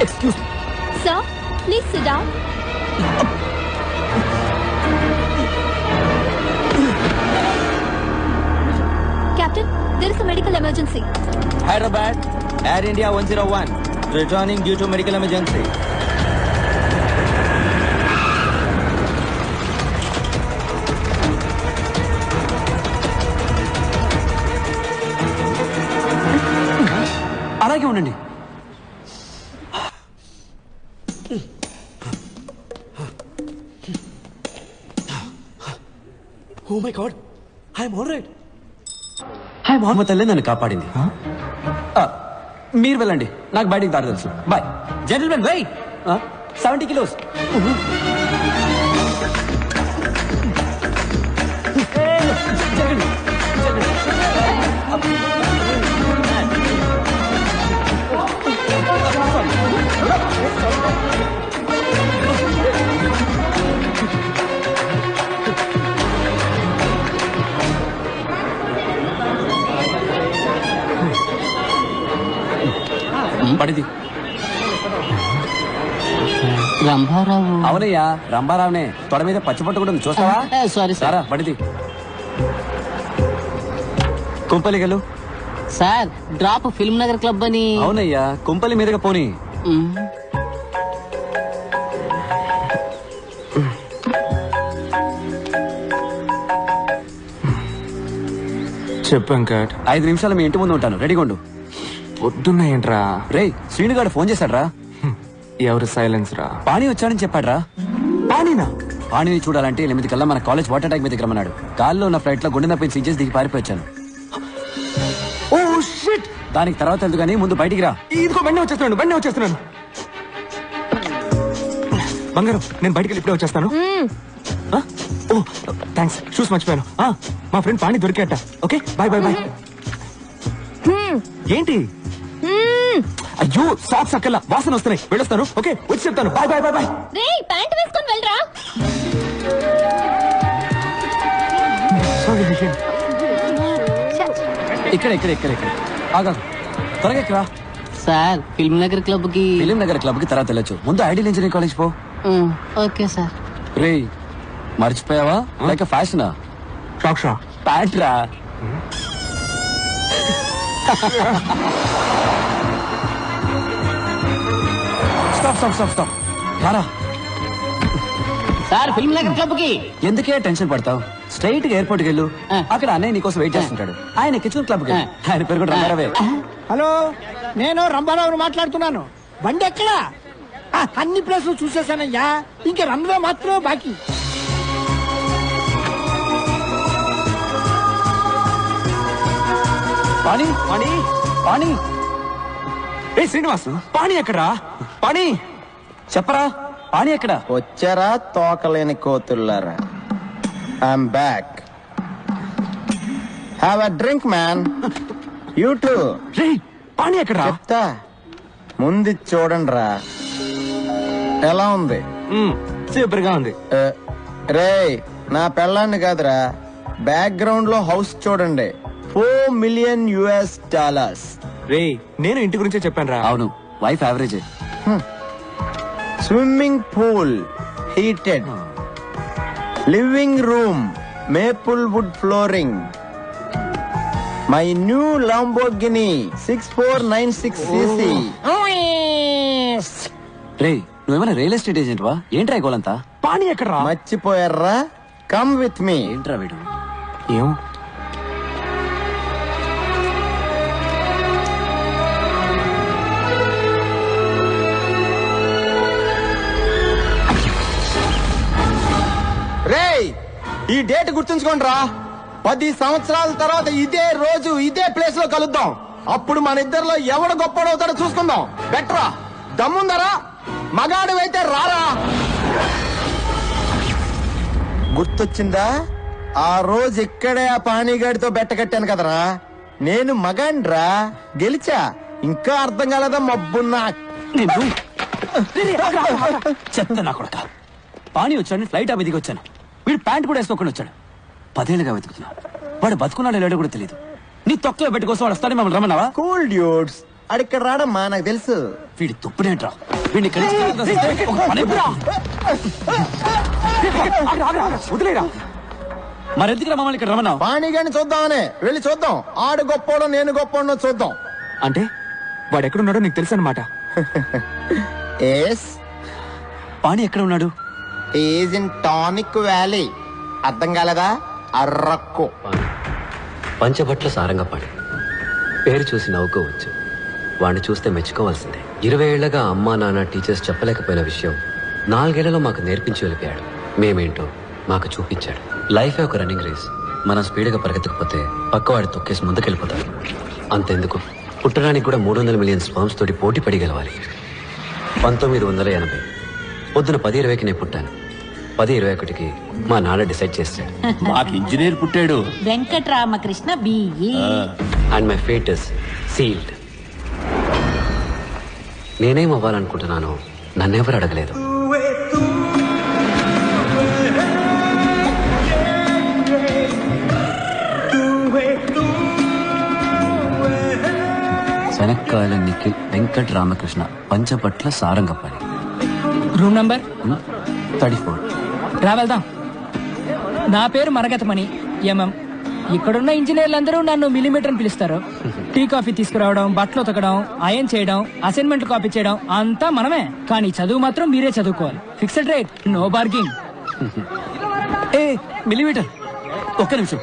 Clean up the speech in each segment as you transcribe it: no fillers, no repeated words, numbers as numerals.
Excuse me. Sir, please sit down. Captain, there is a medical emergency. Hyderabad, Air India 101, returning due to medical emergency. అలాగే ఉండండి. Oh my god, I'm all right. Hi మా తల్లి నన్ను కాపాడింది. మీరు వెళ్ళండి, నాకు బయటికి దారి తెలుసు. Bye gentlemen. వెయిట్. 70 kilos. పడిది. రంభారావు. అవునయ్యా, రంభారావునే. తొడ మీద పచ్చిపట్టు కూడా ఉంది, చూస్తావా? సారీ సారా పడిది. కుంపలిగలు. Sir, drop Film Nagar club అని. అవునయ్యా, కుంపలి మీదగా పోనీ. చెప్పు వెంకట్. 5 నిమిషాలు మీ ఇంటి ముందు ఉంటాను, రెడీగా ఉండు. పొద్దున్నాయంట్రా. రే, శ్రీనుగాడు ఫోన్ చేశాడ్రా. ఎవరు సైలెన్స్ రా? పాణి వచ్చాడని చెప్పాడ్రా. పానీనా? పాణిని చూడాలంటే 8 కల్లా మన కాలేజ్ వాటర్ ట్యాంక్ మీద రమ్మన్నాడు. గాల్లో ఉన్న ఫ్లైట్ లో గుండె నొప్పిని సీజెస్ దిగి పారిపోయాను. Oh shit. దానికి తర్వాత వెళ్తూ కానీ ముందు బయటికి రా. ఇదిగో బండి వచ్చేస్తున్నాను. బంగారం, నేను బయటికి ఇప్పుడే వచ్చేస్తాను. ఓ థ్యాంక్స్, షూస్ మర్చిపోయాను. మా ఫ్రెండ్ పాణి దొరికేట. Okay, bye bye bye. ఏంటి? అయ్యో, సాక్స్ అక్కల వాసన వస్తున్నాయి, వెళ్ళొస్తాను. ఓకే, వచ్చి చెప్తాను. Bye bye bye bye. రేయ్, ప్యాంట్ వేసుకొని వెళ్ళరా. సారీ. ఇక్కడ ఆగా, త్వరగా ఎక్కరా. సార్, ఫిల్మ్ నగర్ క్లబ్ కి. ఫిలిం నగర్ క్లబ్ కి తర్వాత వెళ్ళొచ్చు. ముందు ఐడియల్ ఇంజనీరింగ్ కాలేజ్ పో. Okay sir. రే, మర్చిపోయావా? లేక ఫ్యాషనా? సాక్షా ప్యాంట్ రా. స్టాప్ రారా. సార్, ఫిల్మ్ నగర్ క్లబ్ కి. ఎందుకే టెన్షన్ పడతావు? స్ట్రైట్ గా ఎయిర్పోర్ట్ కి వెళ్ళు. అక్కడ అన్నయ్య నీకోసం వెయిట్ చేస్తుంటాడు. ఆయన కిచెన్ క్లబ్ కి. ఆయన పేరు కూడా రంగారావే. హలో, నేను రంభారావుని మాట్లాడుతున్నాను. బండి ఎక్కడా? అన్ని ప్లేసులు చూసేసానయ్యా, ఇంకా రన్వే మాత్రమే బాకీ. పాణి. ఏ శ్రీనివాస్, పాణి ఎక్కడా? పాణి చెప్పరా, పాణి ఎక్కడ? వచ్చారా తోకలేని కోతుల్లారా? I'm back. Have a drink man. You too. రే, పాణి ఎక్కడా? చెప్తా, ముందు చూడండి రా. ఎలా ఉంది? సూపర్ గా ఉంది. రే, నా పెళ్ళాన్ని కాదురా, బ్యాక్గ్రౌండ్ లో హౌస్ చూడండి. $4 million. రే, నేను ఇంటి గురించే చెప్పాను రా. అవును, wife average. Swimming pool heated, living room maple wood flooring, my new Lamborghini 6496cc. రే, నువ్వేమైనా రియల్ ఎస్టేట్ ఏజెంట్ వా? ఏంట్రా ఈ గోలంతా? పాణి ఎక్కడా? మర్చిపోయారా? Come with me. ఏంట్రా వీడు? ఏం రేయ్, ఈ డేట్ గుర్తుంచుకోండి రా. 10 సంవత్సరాల తర్వాత ఇదే రోజు ఇదే ప్లేస్ లో కలుద్దాం. అప్పుడు మన ఇద్దరిలో ఎవడు గొప్పడవుతాడో చూసుకుందాం. బెటరా? దమ్ముందరా? మగాడివైతే రారా. గుర్తొచ్చిందా? ఆ రోజు ఇక్కడే ఆ పానీగాడితో బెట్ట కట్టాను కదరా. నేను మగాండ్రా, గెలిచా. ఇంకా అర్థం కాలేదా మబ్బున్నా? చెత్త నా కొడక. పాణి వచ్చాడు, ఫ్లైట్ అవి దిగి వచ్చాను. వీడు ప్యాంట్ కూడా వేసుకోకుండా వచ్చాడు. 10 ఏళ్ళుగా వెతుకుతున్నా. వాడు బతుకున్నాడు లేడో కూడా తెలియదు. నీ తొక్కలో పెట్టి కోసం వాడు వస్తాడు, మమ్మల్ని రమ్మన్నావా? కూల్ డ్యూడ్స్, అడిక్కడ రాడమ్మా నాకు తెలుసు. వీడి తుప్పునేంట్రా వీడిని ఇక్కడి నుంచి తీసుకొస్తే ఒక పని చెప్పురా. వదిలేరా. మరెందుకురా మమ్మల్ని ఇక్కడ రమ్మన్నావు? పాణిగాని చూద్దామనే వెళ్ళి చూద్దాం. ఆడు గొప్పోడో నేను గొప్పోడో చూద్దాం. అంటే వాడు ఎక్కడున్నాడో నీకు తెలుసు అనమాట. ఎస్, పాణి ఎక్కడ ఉన్నాడు? Is in tonic valley. అర్థం కాలేదా? అర్రక్కు. పంచబట్ల సారంగపాణి పేరు చూసి నవ్వుకోవచ్చు, వాడిని చూస్తే మెచ్చుకోవాల్సిందే. 20 ఏళ్లగా అమ్మా నాన్న టీచర్స్ చెప్పలేకపోయిన విషయం 4 ఏళ్లలో మాకు నేర్పించి వెళ్ళిపోయాడు. మేమేంటో మాకు చూపించాడు. లైఫే ఒక రన్నింగ్ రేస్. మనం స్పీడ్గా పరిగెత్తకపోతే పక్కవాడి తొక్కేసి ముందుకెళ్ళిపోతాడు. అంతెందుకు, పుట్టడానికి కూడా 300 మిలియన్ స్పర్మ్స్ తోటి పోటీ పడి గెలవాలి. 1980 పొద్దున 10:20కి నేను పుట్టాను. 10:21కి మా నాన్న డిసైడ్ చేశాడు. మాకు ఇంజనీర్ పుట్టాడు. Venkataramakrishna BE. And my fate is sealed. నేనేం అవ్వాలనుకుంటున్నానో నన్నెవరు అడగలేదు. శనక్కాయల నిఖిల్ వెంకట్ రామకృష్ణ పంచపట్ల సారంగపాణి. Room number 34. రా వెళ్దాం. నా పేరు మరగతమణి ఎంఎం. ఇక్కడున్న ఇంజనీర్లందరూ నన్ను మిల్లీమీటర్ అని పిలుస్తారు. టీ కాఫీ తీసుకురావడం, బట్టలు ఉతకడం, అయన్ చేయడం, అసైన్మెంట్లు కాపీ చేయడం అంతా మనమే. కానీ చదువు మాత్రం మీరే చదువుకోవాలి. Fixed rate, no bargaining. ఏ మిల్లీమీటర్, ఒక్క నిమిషం.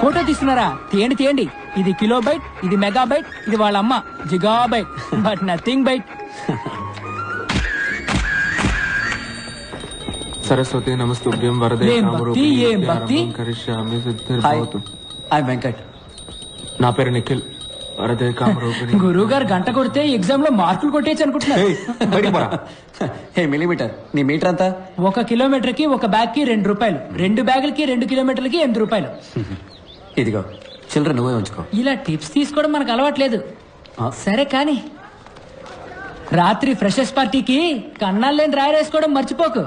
ఫోటో తీస్తున్నారా? తీయండి తీయండి. ఇది కిలోబైట్, ఇది మెగాబైట్, ఇది వాళ్ళ అమ్మ gigabyte, but nothing byte. Saraswati నమస్తుభ్యం వరదే. ఏం భక్తి, ఏం భక్తి. Hi, I Venkat. నా పేరు నిఖిల్. వరదే కామరూపిణి. గురువు గారు గంట కొడితే ఎగ్జామ్ లో మార్కులు కొట్టేయచ్చు అనుకుంటున్నారు. హే మిల్లీమీటర్, నీ మీటర్ అంతా? 1 కిలోమీటర్ కి 1 బ్యాగ్ కి 2 రూపాయలు, 2 బ్యాగులకి 2 కిలోమీటర్లకి 8 రూపాయలు. ఇదిగో చిల్లర నువ్వే ఉంచుకో. ఇలా టిప్స్ తీసుకోవడం మనకు అలవాట్లేదు. సరే కానీ రాత్రి ఫ్రెషర్స్ పార్టీకి కన్నాలు లేని రాయరేసుకోవడం మర్చిపోకు.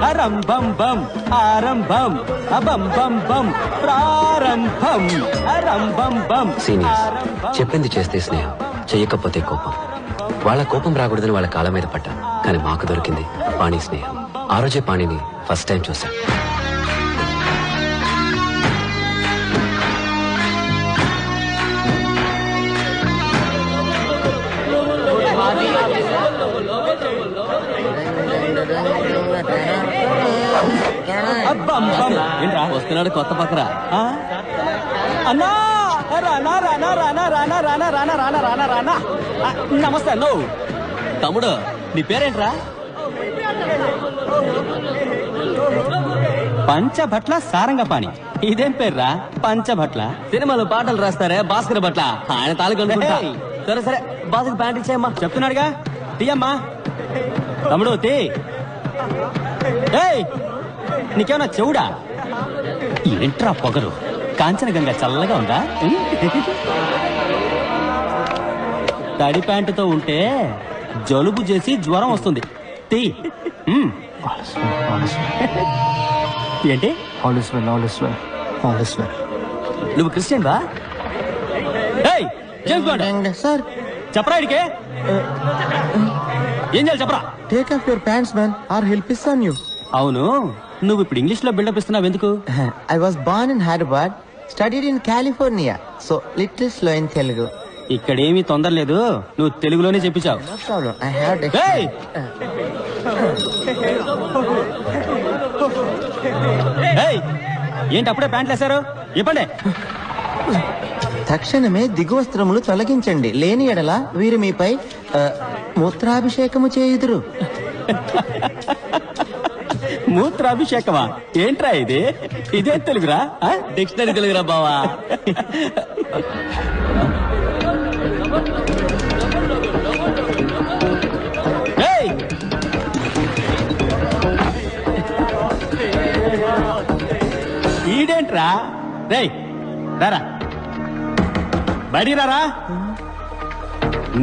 ఆరంభం బం ఆరంభం అబం బం బం ప్రారంభం ఆరంభం బం. సీనియర్స్ చెప్పింది చేస్తే స్నేహం, చెయ్యకపోతే కోపం. వాళ్ళ కోపం రాకూడదని వాళ్ళ కాళ్ళ మీద పడ్డా, కానీ మాకు దొరికింది పాణి స్నేహం. ఆ రోజే పాణిని ఫస్ట్ టైం చూశాను. వస్తున్నాడు కొత్త పక్కరా. అన్నా రానా రానా రానా రానా రానా రానా రానా రానా రానా. నమస్తే అన్నో. తమ్ముడు నీ పేరేంట్రా? పంచభట్ల సారంగపాణి. ఇదేం పేర్రా పంచభట్ల? సినిమాలో పాటలు రాస్తారే భాస్కర్ భట్ల, ఆయన తాలూకా. సరే సరే, బాసుకి ప్యాంట్ ఇచ్చేయమ్మా. చెప్తున్నాడుగా, తీయమ్మా. తమ్ముడు తీ. ఏయ్, నీకేమన్నా చెవుడా? ఏంట్రా పొగరు? కాంచనగంగా చల్లగా ఉందా? తడి ప్యాంటుతో ఉంటే జలుబు చేసి జ్వరం వస్తుంది. తీ. ఏంటి? నువ్వు క్రిస్టియన్ వా? సార్ చెప్పరా ఇడికే? ఏం చేయాలి చెప్పరా? Take off your pants man, or help ఇస్తాను యూ. అవును, నువ్వు ఇప్పుడు ఇంగ్లీష్ లో బిల్డప్ ఇస్తున్నావు ఎందుకు? I was born in Hyderabad, studied in California, so little slow in Telugu. ఇక్కడేమీ తొందర లేదు, నువ్వు తెలుగులోనే చెప్పించావు. No problem, I have ఏయ్! ఏయ్! ఏంటి అప్పుడే ప్యాంట్లు వేశారు? ఇవ్వండి. తక్షణమే దిగు వస్త్రములు తొలగించండి, లేని ఎడల వీరు మీపై మూత్రాభిషేకము చేయుదురు. మూత్రాభిషేకమా? ఏంట్రా ఇది? ఇదే తెలుగురా? డిక్షనరీ తెలుగురా బావా. ఈడేంట్రా? రేయ్ రారా, బయటికి రారా.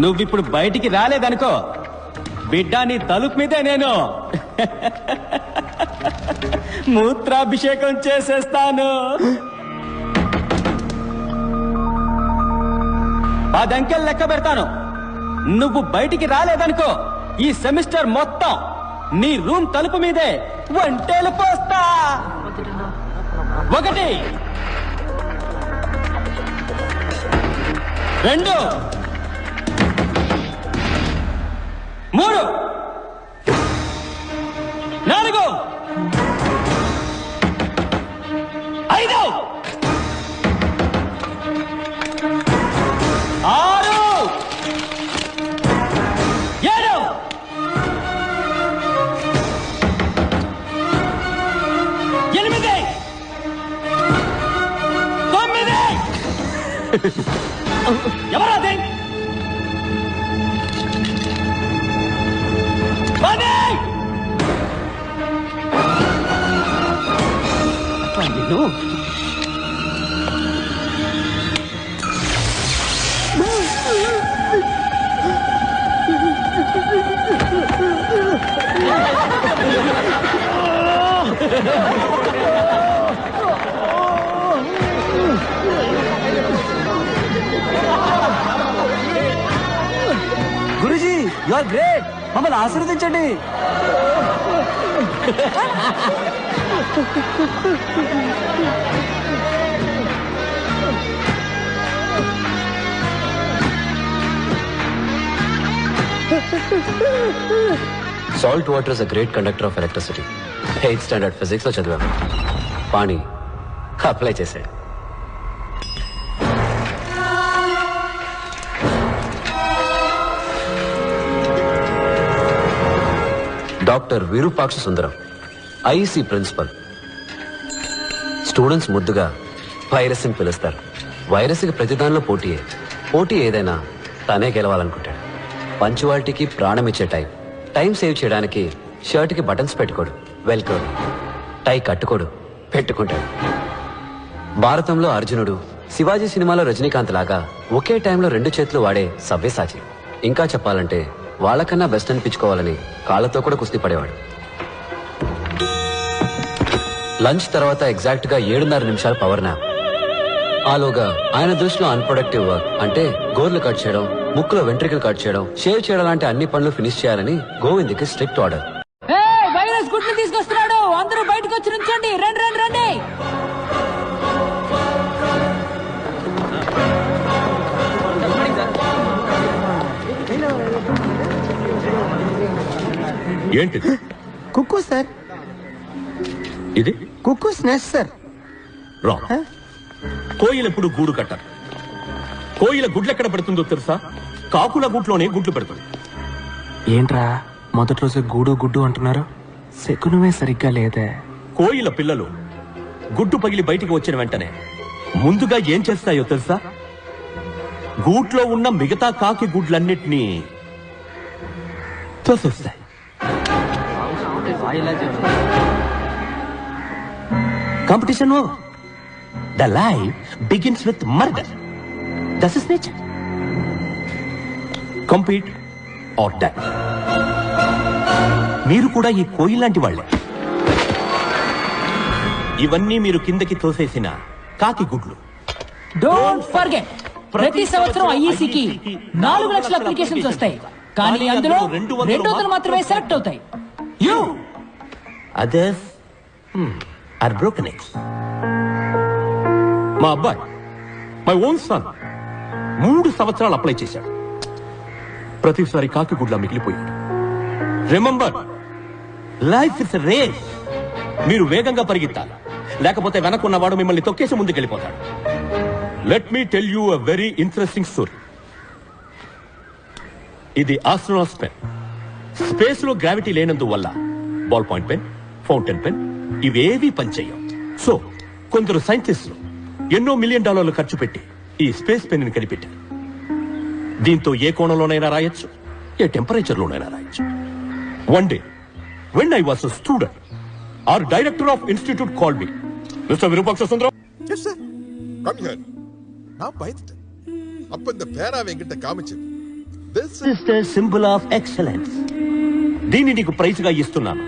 నువ్విప్పుడు బయటికి రాలేదనుకో, బిడ్డ నీ తలుపు మీదే నేను మూత్రాభిషేకం చేసేస్తాను. 10 అంకెలు లెక్క పెడతాను. నువ్వు బయటికి రాలేదనుకో, ఈ సెమిస్టర్ మొత్తం నీ రూమ్ తలుపు మీదే వంటేలు పోస్తా. 1 2 3 4 5 6 7 8 9 ఎవరాది? 10 నిన్ను గురుజీ, యు ఆర్ గ్రేట్. మమ్మల్ని ఆశీర్వదించండి. Salt water is a great conductor of electricity. 8th standard physics లో చదివాము. పాణి అప్లై చేశాడు. Doctor Virupaksha Sundaram, IEC principal. Students ముద్దుగా వైరస్ అని పిలుస్తారు. వైరస్కి ప్రతిదానిలో పోటీ ఏదైనా తనే గెలవాలనుకుంటాడు. పంచువాలిటీకి ప్రాణం ఇచ్చే టైం సేవ్ చేయడానికి షర్ట్కి బటన్స్ పెట్టుకోడు, వెల్కోడు. టై కట్టుకోడు, పెట్టుకుంటాడు. భారతంలో అర్జునుడు, శివాజీ సినిమాలో రజనీకాంత్ లాగా ఒకే టైంలో 2 చేతులు వాడే సవ్యసాచి. ఇంకా చెప్పాలంటే వాళ్ళకన్నా బెస్ట్ అనిపించుకోవాలని కాళ్ళతో కూడా కుస్తీ పడేవాడు. లంచ్ తర్వాత ఎగ్జాక్ట్ గా 7:30 నిమిషాలు పవర్ నాప్. ఆలోగా ఆయన దృష్టిలో అన్ప్రొడక్టివ్ వర్క్ అంటే గోర్లు కట్ చేయడం, ముక్కులో వెంట్రికలు కట్ చేయడం, షేవ్ చేయడం లాంటి అన్ని పనులు ఫినిష్ చేయాలని గోవింద్కి స్ట్రిక్ట్ ఆర్డర్. వైరస్ గుడ్లు తీసుకొస్తున్నాడు, అందరూ బయటకు వచ్చి నుంచోండి. రండి రండి రండి. ఏంటిది? కుక్కు సార్, ఇది కుక్కు స్నాక్స్ సార్. రా. కోయిల ఎప్పుడు గూడు కట్టారు. కోయిల గుడ్లు ఎక్కడ పెడుతుందో తెలుసా? కాకుల గుట్లోనే గుడ్లు పెడుతుంది. ఏంట్రా మొదటి రోజు గూడు గుడ్డు అంటున్నారు? శకునమే సరిగ్గా లేదే. కోయిల పిల్లలు గుడ్డు పగిలి బయటికి వచ్చిన వెంటనే ముందుగా ఏం చేస్తాయో తెలుసా? గూట్లో ఉన్న మిగతా కాకి గుడ్లన్నిటినీ తోసేస్తాయి. Competition the life begins with murder. That is nature. Compete or die. మీరు కూడా ఈ కోయిల్ లాంటి వాళ్ళే. ఇవన్నీ మీరు కిందకి తోసేసిన కాకి గుడ్లు. డోంట్ ఫర్గెట్, ప్రతి సంవత్సరం ఐఈసీకి 4 లక్షల అప్లికేషన్స్ వస్తాయి, కానీ అందులో 200 మాత్రమే సెలెక్ట్ అవుతాయి. You others are broken eggs. మా అబ్బాయి, మై ఓన్ సన్, 3 సంవత్సరాలు అప్లై చేశాడు. ప్రతిసారి కాకి గుడ్లా మిగిలిపోయాడు. Remember, life is race. మీరు వేగంగా పరిగెత్తాలి, లేకపోతే వెనకున్నవాడు మిమ్మల్ని తొక్కేసి ముందుకెళ్ళిపోతాడు. Let me tell you a very interesting story. ఇది ఆస్ట్రోనాట్స్ పెన్. స్పేస్ లో గ్రావిటీ లేనందువల్ల ball point pen, fountain pen ఇవేవీ పనిచేయవు. సో కొందరు సైంటిస్టులు ఎన్నో $1 మిలియన్ ఖర్చు పెట్టి ఈ స్పేస్ పెన్ ని కనిపెట్టారు. దీంతో ఏ కోణంలోనైనా రాయొచ్చు, ఏ టెంపరేచర్ లోనైనా రాయొచ్చు. One day when I was a student, our director of institute called me. Mr. Virupaksha Sundaram. Yes, sir. Come here. நான் பயந்துட்டேன். அப்ப இந்த பேராவை என்கிட்ட காமிச்சது. This is the symbol of excellence. దీన్ని నీకు ప్రైజ్ గా ఇస్తున్నాను.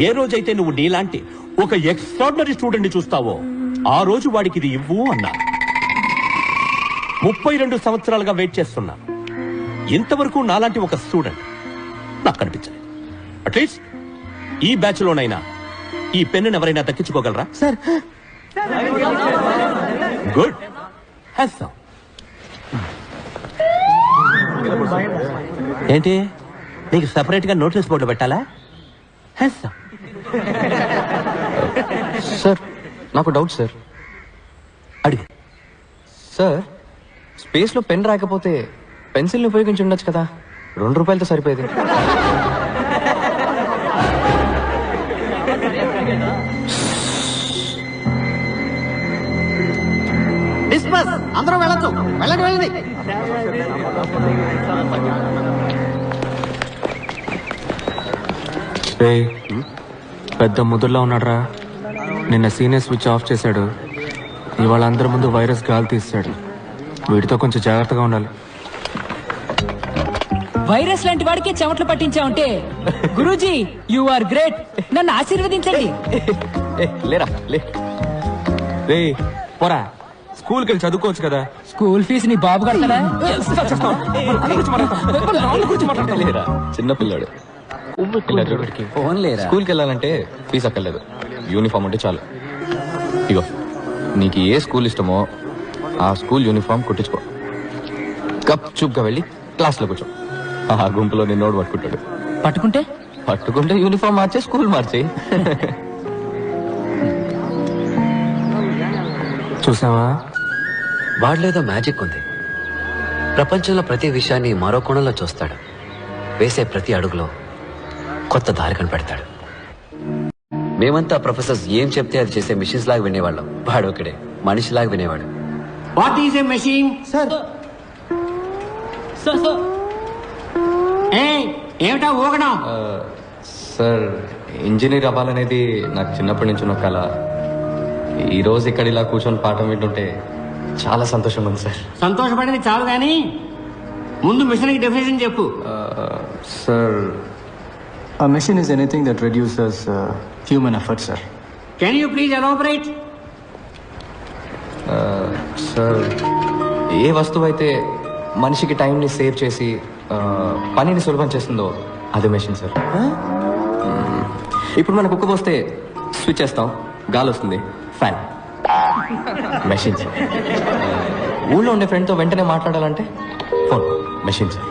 ఏ రోజైతే నువ్వు నీలాంటి ఒక ఎక్స్ట్రాడినరీ స్టూడెంట్ ని చూస్తావో ఆ రోజు వాడికి ఇది ఇవ్వు అన్నా. 32 సంవత్సరాలుగా వెయిట్ చేస్తున్నా. ఇంతవరకు నాలాంటి ఒక స్టూడెంట్ నాకు కనిపించలేదు. అట్లీస్ట్ ఈ బ్యాచ్ లోనైనా ఈ పెన్ను ఎవరైనా దక్కించుకోగలరా? Sir good. ఏంటి నీకు సెపరేట్ గా నోటీస్ బోర్డు పెట్టాలా? సార్ నాకు డౌట్ సార్. అడిగి. సార్ స్పేస్ లో పెన్ రాకపోతే పెన్సిల్ ని ఉపయోగించి ఉండొచ్చు కదా, 2 రూపాయలతో సరిపోయేది. డిస్పస్, అందరూ వెళ్ళొచ్చు. వెళ్ళండి వెళ్ళండి. రేయ్, పెద్ద ముదుర్లో ఉన్నాడ్రా. నిన్న సీనియర్ స్విచ్ ఆఫ్ చేశాడు, ఇవాళ అందరి ముందు వైరస్ గాలి తీస్తాడు. వీటితో కొంచెం జాగ్రత్తగా ఉండాలి. వైరస్ లాంటి వాడికి చెమటలు పట్టించావంటే గురూజీ యు ఆర్ గ్రేట్. నన్ను ఆశీర్వదించండి. లేరా లే. రే పోరా, స్కూల్కి వెళ్ళి చదువుకోవచ్చు కదా. స్కూల్ ఫీజు నీ బాబు కడతాడా? లేరా చిన్నపిల్లాడు. స్కూల్కి వెళ్ళాలంటే ఫీజు అక్కర్లేదు, యూనిఫామ్ ఉంటే చాలు. ఇగో నీకు ఏ స్కూల్ ఇష్టమో ఆ స్కూల్ యూనిఫామ్ కుట్టించుకో. గప్ చూప్గా వెళ్ళి క్లాస్లో కూర్చో. ఆ గుంపులో నిన్నోడు పట్టుకుంటాడు. పట్టుకుంటే యూనిఫామ్ మార్చే స్కూల్ మార్చే. చూసావా, వాడిలేదో మ్యాజిక్ ఉంది. ప్రపంచంలో ప్రతి విషయాన్ని మరో కోణంలో చూస్తాడు. వేసే ప్రతి అడుగులో కొత్త దారి కనిపెడతాడు. మేమంతా ప్రొఫెసర్స్ ఏం చెప్తే అది చేసే మిషన్స్ లాగా వినేవాళ్ళం. వాడు ఒకడే మనిషిలాగా వినేవాడు. What is a machine? Sir ఏమిటా ఊగడం? సార్ ఇంజనీర్ అవ్వాలనేది నాకు చిన్నప్పటి నుంచి ఉన్న కళ. ఈ రోజు ఇక్కడ ఇలా కూర్చొని పాఠం వింటుంటే చాలా సంతోషంగా ఉంది సార్. సంతోషపడింది చాలు గాని ముందు మిషన్ కి డెఫినేషన్ చెప్పు. Sir A machine is anything that reduces human effort, sir. Can you please elaborate? Sir ఏ వస్తువు అయితే మనిషికి టైంని సేవ్ చేసి పనిని సులభం చేస్తుందో అదే మెషిన్ సార్. ఇప్పుడు మనకు కుక్క పోస్తే స్విచ్ చేస్తాం, గాలి వస్తుంది, ఫ్యాన్. Machine sir. ఊళ్ళో ఉండే ఫ్రెండ్తో వెంటనే మాట్లాడాలంటే ఫోన్, మెషిన్ సార్.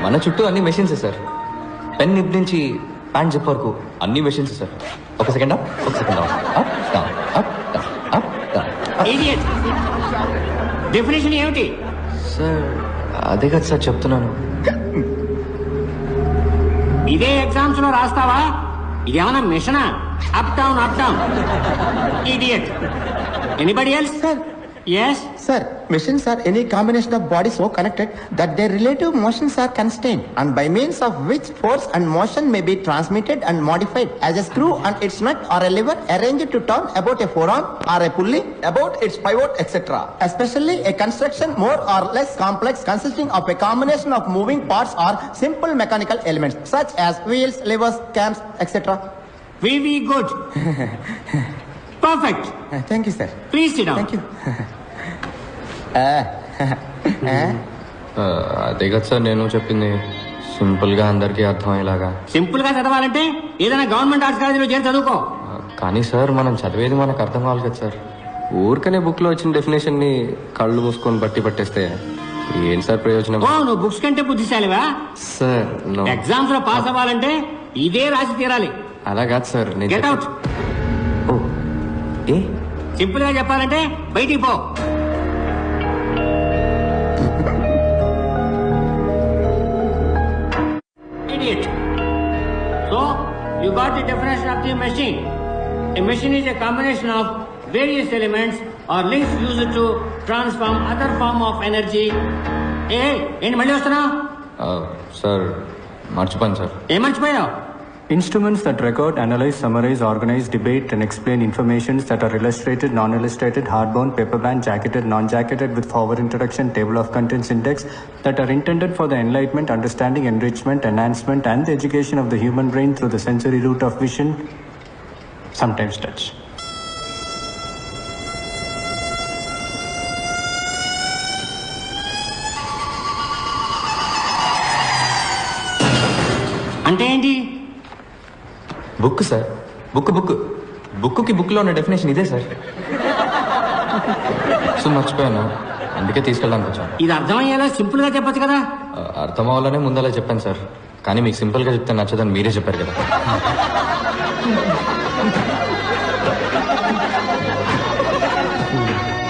మన చుట్టూ అన్ని మెషిన్సే సార్. పెన్ నిప్ నుంచి ప్యాంట్ జిప్ వరకు అన్ని మెషిన్స్ సార్. ఒక సెకండ్ అప్, ఒక second up, up down, up down, up down. Idiot. Definition ఏమిటి? సార్ అదే కదా సార్ చెప్తున్నాను. ఇదే ఎగ్జామ్స్ లో రాస్తావా? ఇదేమన్నా మిషనా? Up down up down. Idiot. Anybody else? Sir yes sir, machines are any combination of bodies so connected that their relative motions are constrained and by means of which force and motion may be transmitted and modified, as a screw and its nut or a lever arranged to turn about a forearm or a pulley about its pivot, etc. Especially a construction more or less complex consisting of a combination of moving parts or simple mechanical elements such as wheels, levers, cams, etc. very good. Perfect. Thank you sir. Please sit down. Thank you. అదే కదా sir నేను చెప్పింది, simple గా అందరికీ అర్థమయ్యేలాగా. Simple గా చదవాలంటే ఏదైనా గవర్నమెంట్ ఆర్ట్స్ కాలేజీలో చేరి చదువుకో. కానీ సార్ మనం చదివేది మనకు అర్థం కావాలి కదా సార్. ఊరికనే బుక్ లో వచ్చిన డెఫినేషన్ ని కళ్ళు మూసుకొని బట్టి పట్టేస్తే ఏం సార్ ప్రయోజనం? ఓ నువ్వు బుక్స్ కంటే బుద్ధిశాలివా? సార్ ఎగ్జామ్స్ లో పాస్ అవ్వాలంటే ఇదే రాసి తీరాలి. అలా కాదు సార్. Get out. ఓ ఏ సింపుల్ గా చెప్పాలంటే బయటికి పో. Idiot. So you got the definition of the machine. A machine is a combination of various elements or links used to transform other form of energy. ఏంటి మళ్ళీ వస్తున్నావు? సార్ మర్చిపోయాను సార్. ఏం మర్చిపోయావు? Instruments that record, analyze, summarize, organize, debate, and explain informations that are illustrated, non-illustrated, hardbound, paperbound, jacketed, non-jacketed, with forward introduction, table of contents index, that are intended for the enlightenment, understanding, enrichment, enhancement, and the education of the human brain through the sensory route of vision, sometimes touch. అంటే ఏంటి? Book sir, book బుక్కి బుక్లో ఉన్న definition ఇదే sir. So మర్చిపోయాను, అందుకే తీసుకెళ్ళడానికి వచ్చాను. ఇది అర్థమయ్యేలా సింపుల్ గా చెప్పొచ్చు కదా. అర్థం అవ్వాలనే ముందలా చెప్పాను సార్, కానీ మీకు సింపుల్గా చెప్తే నచ్చదని మీరే చెప్పారు కదా.